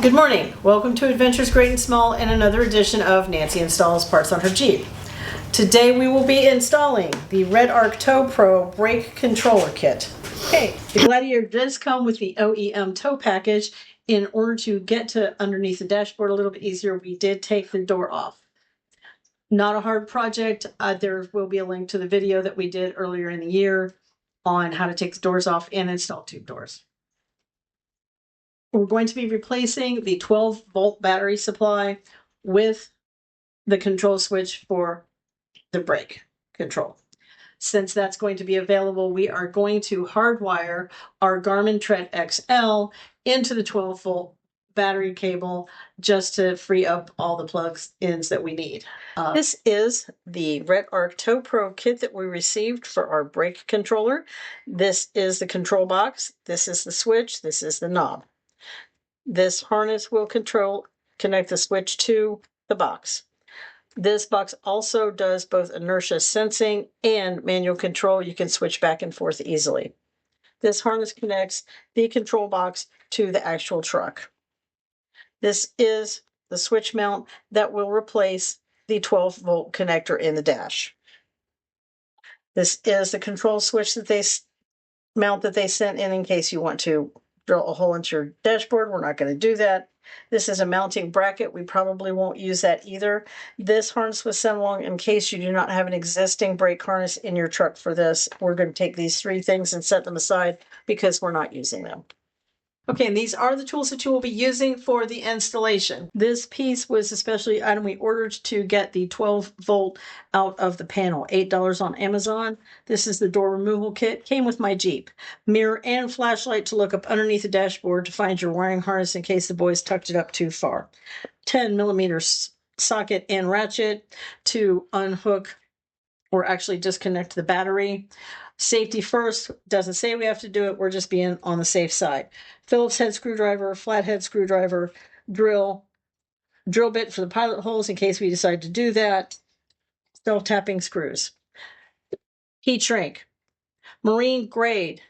Good morning. Welcome to Adventures Great and Small and another edition of Nancy Installs Parts on Her Jeep. Today we will be installing the RedArc Tow Pro Brake Controller Kit. Okay, the Gladiator does come with the OEM tow package. In order to get to underneath the dashboard a little bit easier, we did take the door off. Not a hard project. There will be a link to the video that we did earlier in the year on how to take the doors off and install tube doors. We're going to be replacing the 12-volt battery supply with the control switch for the brake control. Since that's going to be available, we are going to hardwire our Garmin Tread XL into the 12-volt battery cable just to free up all the plug-ins that we need. This is the RedArc Tow Pro kit that we received for our brake controller. This is the control box. This is the switch. This is the knob. This harness will connect the switch to the box. This box also does both inertia sensing and manual control. You can switch back and forth easily. This harness connects the control box to the actual truck. This is the switch mount that will replace the 12-volt connector in the dash. This is the control switch that they sent in case you want to drill a hole into your dashboard. We're not going to do that. This is a mounting bracket. We probably won't use that either. This harness was sent along in case you do not have an existing brake harness in your truck for this. We're going to take these three things and set them aside because we're not using them. Okay, and these are the tools that you will be using for the installation. This piece was a special item we ordered to get the 12-volt out of the panel, $8 on Amazon. This is the door removal kit. Came with my Jeep. Mirror and flashlight to look up underneath the dashboard to find your wiring harness in case the boys tucked it up too far. 10mm socket and ratchet to unhook or actually disconnect the battery. Safety first, doesn't say we have to do it, we're just being on the safe side. Phillips head screwdriver, flathead screwdriver, drill bit for the pilot holes in case we decide to do that, self-tapping screws. Heat shrink, marine grade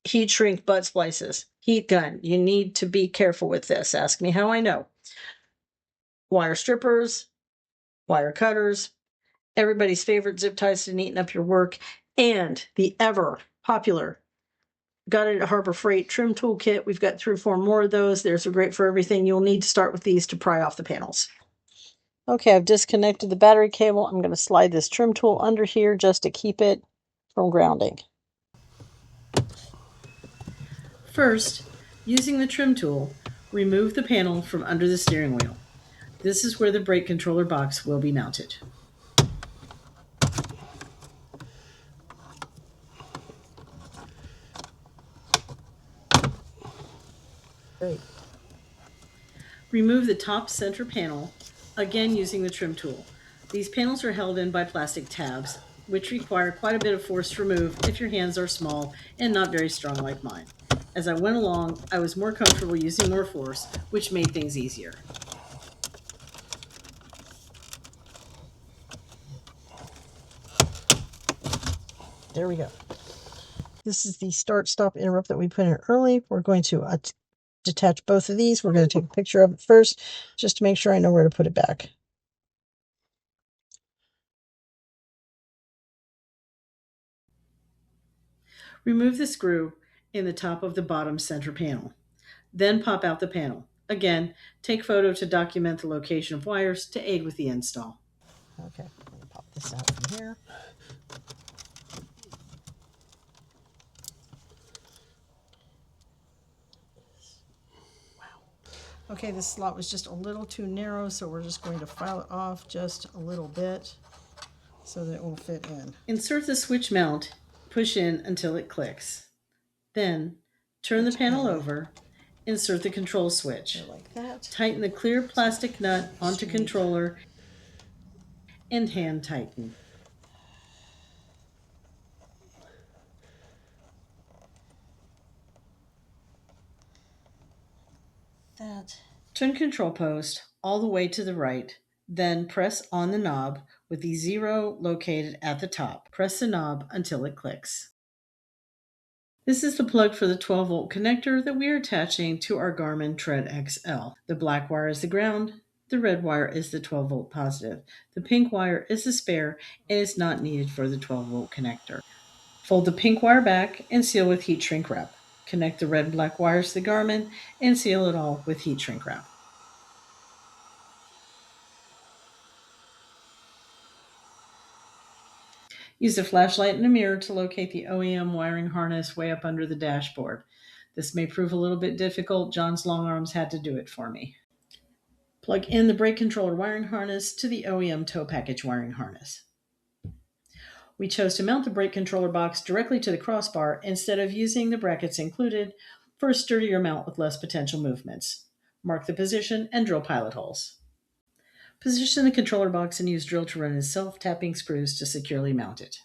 heat shrink butt splices, heat gun. You need to be careful with this. Ask me how I know. Wire strippers, wire cutters, everybody's favorite zip ties to neaten up your work, and the ever popular Got It at Harbor Freight trim tool kit. We've got 3 or 4 more of those. They're great for everything. You'll need to start with these to pry off the panels. Okay, I've disconnected the battery cable. I'm going to slide this trim tool under here just to keep it from grounding. First, using the trim tool, remove the panel from under the steering wheel. This is where the brake controller box will be mounted. Great. Remove the top center panel, again using the trim tool. These panels are held in by plastic tabs, which require quite a bit of force to remove if your hands are small and not very strong like mine. As I went along, I was more comfortable using more force, which made things easier. There we go. This is the start, stop, interrupt that we put in early. We're going to detach both of these. We're going to take a picture of it first just to make sure I know where to put it back. Remove the screw in the top of the bottom center panel. Then pop out the panel. Again, take photo to document the location of wires to aid with the install. Okay, I'm going to pop this out from here. Okay, this slot was just a little too narrow, so we're just going to file it off just a little bit so that it will fit in. Insert the switch mount, push in until it clicks. Then turn the panel over, insert the control switch. Like that. Tighten the clear plastic nut onto controller and hand tighten. Turn control post all the way to the right, then press on the knob with the 0 located at the top. Press the knob until it clicks. This is the plug for the 12-volt connector that we are attaching to our Garmin Tread XL. The black wire is the ground, the red wire is the 12-volt positive. The pink wire is the spare and is not needed for the 12-volt connector. Fold the pink wire back and seal with heat shrink wrap. Connect the red and black wires to the Garmin and seal it all with heat shrink wrap. Use a flashlight and a mirror to locate the OEM wiring harness way up under the dashboard. This may prove a little bit difficult. John's long arms had to do it for me. Plug in the brake controller wiring harness to the OEM tow package wiring harness. We chose to mount the brake controller box directly to the crossbar instead of using the brackets included for a sturdier mount with less potential movements. Mark the position and drill pilot holes. Position the controller box and use drill to run in self-tapping screws to securely mount it.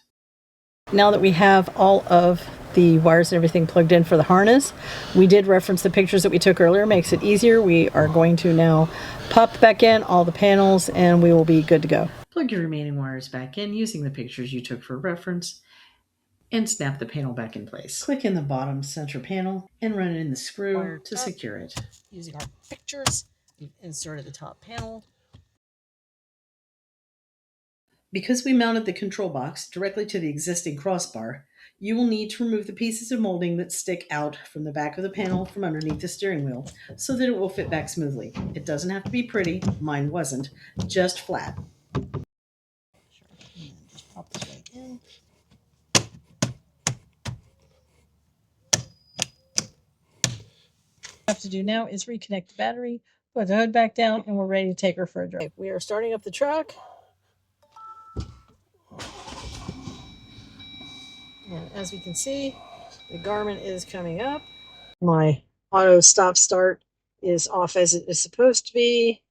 Now that we have all of the wires and everything plugged in for the harness, we did reference the pictures that we took earlier. Makes it easier. We are going to now pop back in all the panels and we will be good to go. Plug your remaining wires back in using the pictures you took for reference and snap the panel back in place. Click in the bottom center panel and run it in the screw to secure it. Using our pictures, we've inserted the top panel. Because we mounted the control box directly to the existing crossbar, you will need to remove the pieces of molding that stick out from the back of the panel from underneath the steering wheel so that it will fit back smoothly. It doesn't have to be pretty, mine wasn't, just flat. Just pop this right in. What we have to do now is reconnect the battery, put the hood back down, and we're ready to take her for a drive. We are starting up the truck. And as we can see, the Garmin is coming up. My auto stop start is off as it is supposed to be.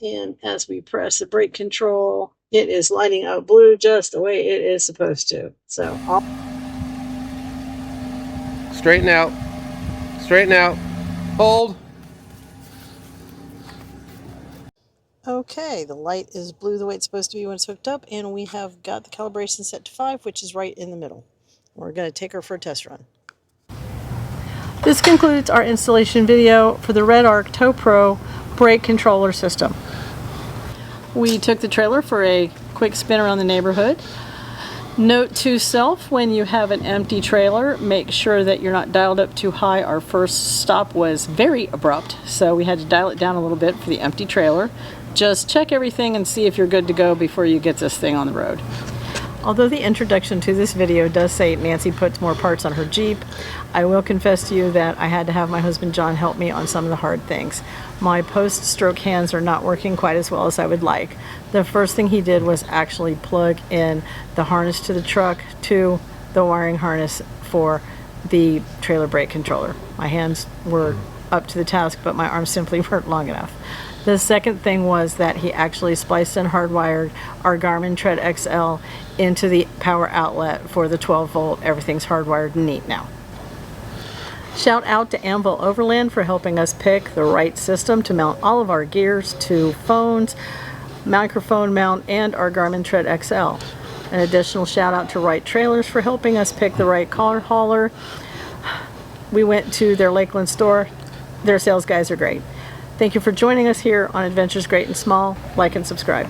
And as we press the brake control, it is lighting up blue just the way it is supposed to. So straighten out, straighten out, hold. Okay, the light is blue the way it's supposed to be when it's hooked up, and we have got the calibration set to 5, which is right in the middle. We're going to take her for a test run. This concludes our installation video for the RedArc Tow Pro brake controller system. We took the trailer for a quick spin around the neighborhood. Note to self, when you have an empty trailer, make sure that you're not dialed up too high. Our first stop was very abrupt, so we had to dial it down a little bit for the empty trailer. Just check everything and see if you're good to go before you get this thing on the road. Although the introduction to this video does say Nancy puts more parts on her Jeep, I will confess to you that I had to have my husband John help me on some of the hard things. My post-stroke hands are not working quite as well as I would like. The first thing he did was actually plug in the harness to the truck to the wiring harness for the trailer brake controller. My hands were up to the task, but my arms simply weren't long enough. The second thing was that he actually spliced and hardwired our Garmin Tread XL into the power outlet for the 12-volt. Everything's hardwired and neat now. Shout out to Anvil Overland for helping us pick the right system to mount all of our gears to phones, microphone mount, and our Garmin Tread XL. An additional shout out to RightTrailers for helping us pick the right car hauler. We went to their Lakeland store. Their sales guys are great. Thank you for joining us here on Adventures Great and Small. Like and subscribe.